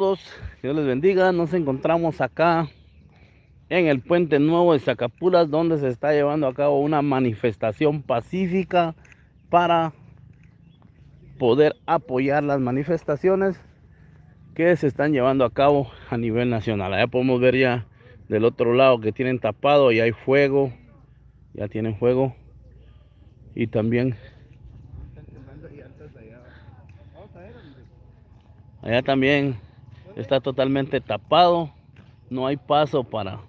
Todos, Dios les bendiga. Nos encontramos acá en el Puente Nuevo de Zacapulas, donde se está llevando a cabo una manifestación pacífica para poder apoyar las manifestaciones que se están llevando a cabo a nivel nacional. Allá podemos ver ya del otro lado que tienen tapado y hay fuego, ya tienen fuego, y también allá también está totalmente tapado. No hay paso para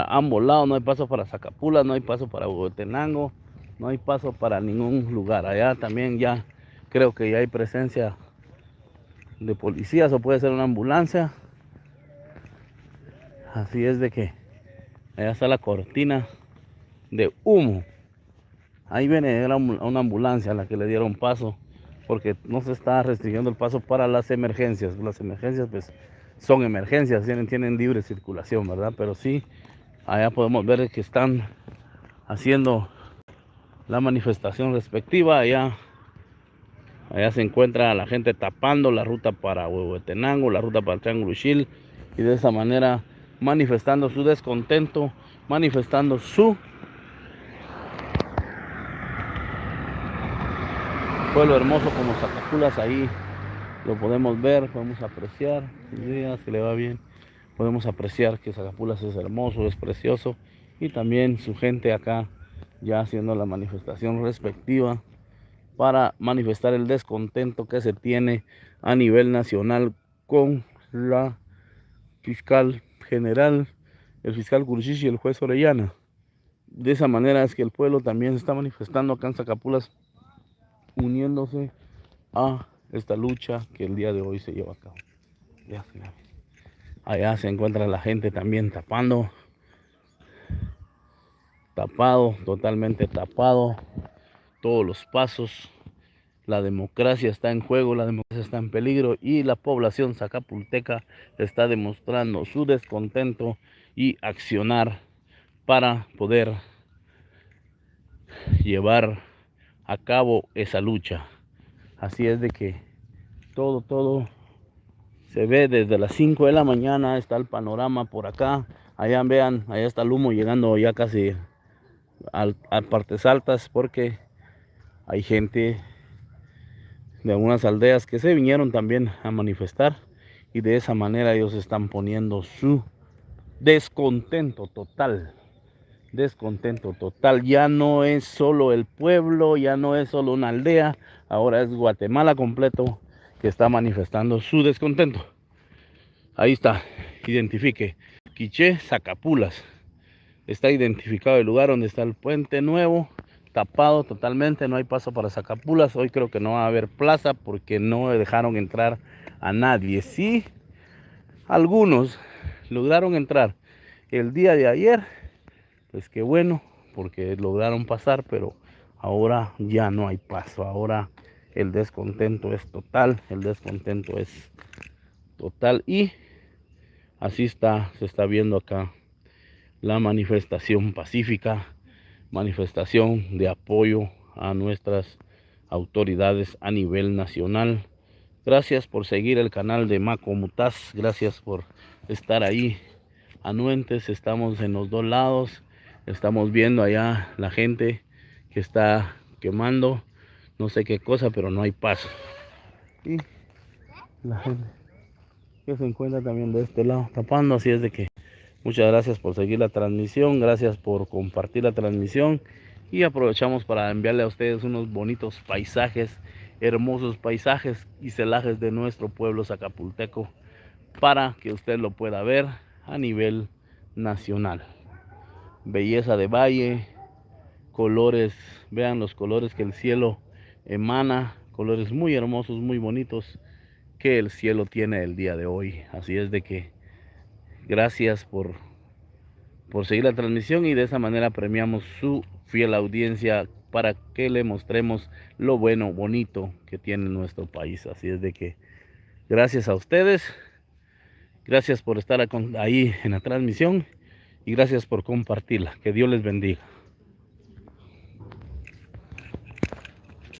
ambos lados, no hay paso para Zacapulas, no hay paso para Huehuetenango, no hay paso para ningún lugar. Allá también ya creo que ya hay presencia de policías, o puede ser una ambulancia. Así es de que allá está la cortina de humo. Ahí viene una ambulancia a la que le dieron paso, porque no se está restringiendo el paso para las emergencias. Las emergencias pues son emergencias, tienen libre circulación, ¿verdad? Pero sí, allá podemos ver que están haciendo la manifestación respectiva. Allá se encuentra la gente tapando la ruta para Huehuetenango, la ruta para el Triángulo Ixil, y de esa manera manifestando su descontento, manifestando su pueblo hermoso como Zacapulas. Ahí lo podemos ver, podemos apreciar. Si le va bien, podemos apreciar que Zacapulas es hermoso, es precioso, y también su gente acá ya haciendo la manifestación respectiva para manifestar el descontento que se tiene a nivel nacional con la fiscal general, el fiscal Curchichi y el juez Orellana. De esa manera es que el pueblo también se está manifestando acá en Zacapulas, uniéndose a esta lucha que el día de hoy se lleva a cabo. Allá se encuentra la gente también tapado, totalmente tapado todos los pasos. La democracia está en juego, la democracia está en peligro, y la población zacapulteca está demostrando su descontento y accionar para poder llevar a cabo esa lucha. Así es de que todo se ve desde las 5 de la mañana. Está el panorama por acá. Allá vean, allá está el humo llegando ya casi a partes altas, porque hay gente de algunas aldeas que se vinieron también a manifestar, y de esa manera ellos están poniendo su descontento total. Ya no es solo el pueblo, ya no es solo una aldea, ahora es Guatemala completo que está manifestando su descontento. Ahí está, identifique, Quiché, Zacapulas. Está identificado el lugar donde está el Puente Nuevo, tapado totalmente, no hay paso para Zacapulas. Hoy creo que no va a haber plaza porque no dejaron entrar a nadie. Sí, algunos lograron entrar el día de ayer, pues qué bueno, porque lograron pasar, pero ahora ya no hay paso. Ahora el descontento es total, y así se está viendo acá la manifestación pacífica, manifestación de apoyo a nuestras autoridades a nivel nacional. Gracias por seguir el canal de Macomutaz, gracias por estar ahí anuentes. Estamos en los dos lados, estamos viendo allá la gente que está quemando no sé qué cosa, pero no hay paso, y la gente que se encuentra también de este lado tapando. Así es de que muchas gracias por seguir la transmisión, gracias por compartir la transmisión, y aprovechamos para enviarle a ustedes unos bonitos paisajes, hermosos paisajes y celajes de nuestro pueblo zacapulteco, para que usted lo pueda ver a nivel nacional. Belleza de valle, colores, vean los colores que el cielo emana, colores muy hermosos, muy bonitos que el cielo tiene el día de hoy. Así es de que gracias por seguir la transmisión, y de esa manera premiamos su fiel audiencia para que le mostremos lo bueno, bonito que tiene nuestro país. Así es de que gracias a ustedes, gracias por estar ahí en la transmisión, y gracias por compartirla. Que Dios les bendiga.